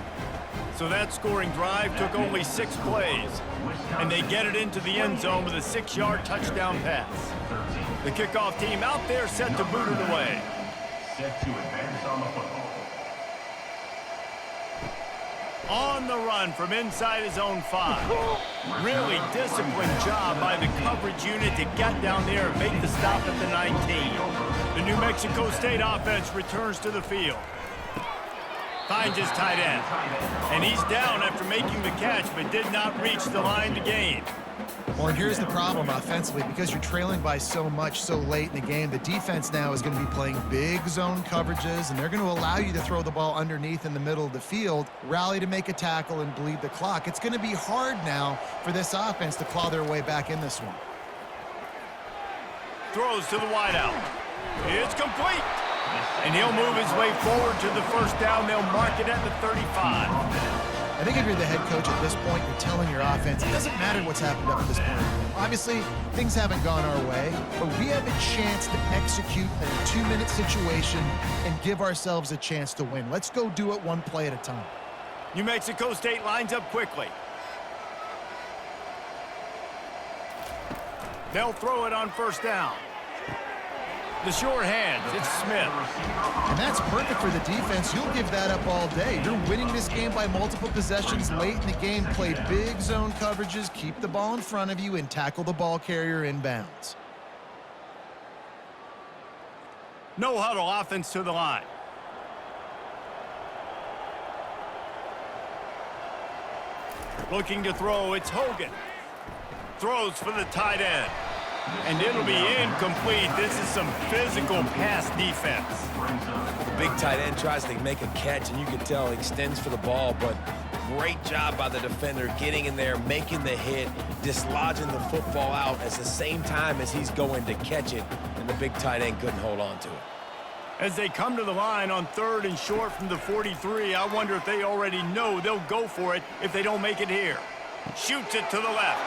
[SPEAKER 1] So that scoring drive took only 6 plays, and they get it into the end zone with a 6-yard touchdown pass. The kickoff team out there set to boot it away.
[SPEAKER 4] Set to advance on the football.
[SPEAKER 1] On the run from inside his own 5. Really disciplined job by the coverage unit to get down there and make the stop at the 19. The New Mexico State offense returns to the field. Finds his tight end. And he's down after making the catch, but did not reach the line to gain.
[SPEAKER 3] Well, and here's the problem offensively. Because you're trailing by so much so late in the game, the defense now is going to be playing big zone coverages, and they're going to allow you to throw the ball underneath in the middle of the field, rally to make a tackle, and bleed the clock. It's going to be hard now for this offense to claw their way back in this one.
[SPEAKER 1] Throws to the wideout. It's complete. And he'll move his way forward to the first down. They'll mark it at the 35.
[SPEAKER 3] I think if you're the head coach at this point, you're telling your offense, it doesn't matter what's happened up to this point. Obviously, things haven't gone our way, but we have a chance to execute in a 2-minute situation and give ourselves a chance to win. Let's go do it one play at a time.
[SPEAKER 1] New Mexico State lines up quickly. They'll throw it on first down. The sure hands, it's Smith.
[SPEAKER 3] And that's perfect for the defense. You'll give that up all day. You're winning this game by multiple possessions late in the game. Play big zone coverages, keep the ball in front of you, and tackle the ball carrier inbounds.
[SPEAKER 1] No huddle offense to the line. Looking to throw, it's Hogan. Throws for the tight end. And it'll be incomplete. This is some physical pass defense.
[SPEAKER 2] Big tight end tries to make a catch, and you can tell he extends for the ball, but great job by the defender getting in there, making the hit, dislodging the football out at the same time as he's going to catch it, and the big tight end couldn't hold on to it.
[SPEAKER 1] As they come to the line on 3rd and short from the 43, I wonder if they already know they'll go for it if they don't make it here. Shoots it to the left.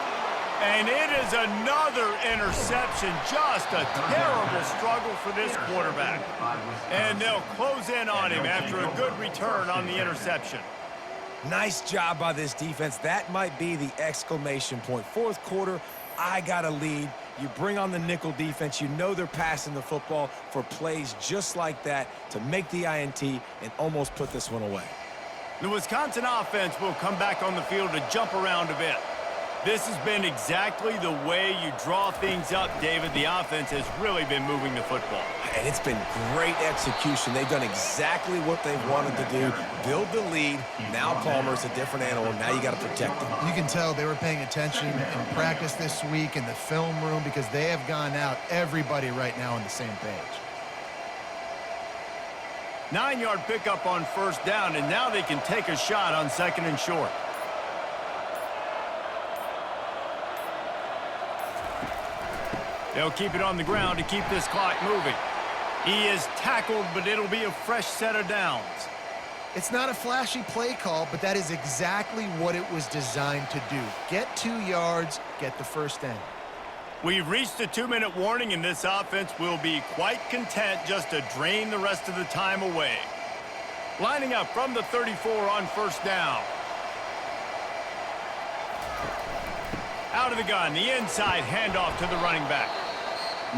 [SPEAKER 1] And it is another interception. Just a terrible struggle for this quarterback. And they'll close in on him after a good return on the interception.
[SPEAKER 2] Nice job by this defense. That might be the exclamation point. 4th quarter, I got a lead. You bring on the nickel defense. You know they're passing the football for plays just like that to make the INT and almost put this one away.
[SPEAKER 1] The Wisconsin offense will come back on the field to jump around a bit. This has been exactly the way you draw things up, David. The offense has really been moving the football.
[SPEAKER 2] And it's been great execution. They've done exactly what they've wanted to do. Build the lead. Now Palmer's a different animal. Now you got to protect him.
[SPEAKER 3] You can tell they were paying attention in practice this week in the film room because they have gone out, everybody right now on the same page.
[SPEAKER 1] 9-yard pickup on first down, and now they can take a shot on 2nd and short. They'll keep it on the ground to keep this clock moving. He is tackled, but it'll be a fresh set of downs.
[SPEAKER 3] It's not a flashy play call, but that is exactly what it was designed to do. Get 2 yards, get the first down.
[SPEAKER 1] We've reached a 2-minute warning, and this offense will be quite content just to drain the rest of the time away. Lining up from the 34 on first down. Out of the gun, the inside handoff to the running back.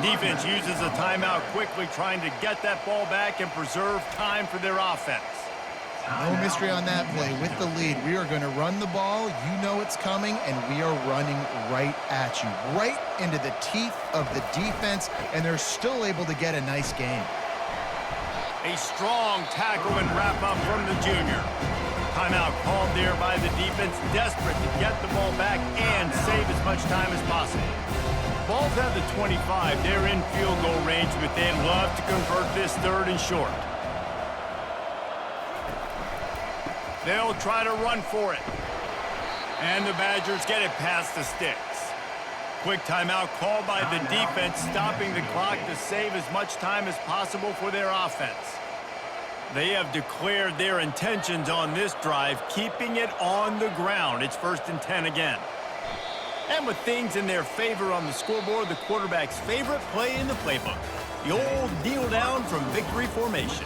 [SPEAKER 1] Defense uses a timeout quickly, trying to get that ball back and preserve time for their offense.
[SPEAKER 3] No mystery on that play. With the lead, we are going to run the ball. You know it's coming, and we are running right at you, right into the teeth of the defense, and they're still able to get a nice game.
[SPEAKER 1] A strong tackle and wrap up from the junior. Timeout called there by the defense, desperate to get the ball back and save as much time as possible. Ball's at the 25. They're in field goal range, but they'd love to convert this 3rd and short. They'll try to run for it. And the Badgers get it past the sticks. Quick timeout called by the defense, stopping the clock to save as much time as possible for their offense. They have declared their intentions on this drive, keeping it on the ground. It's 1st and 10 again. And with things in their favor on the scoreboard, the quarterback's favorite play in the playbook, the old kneel down from victory formation.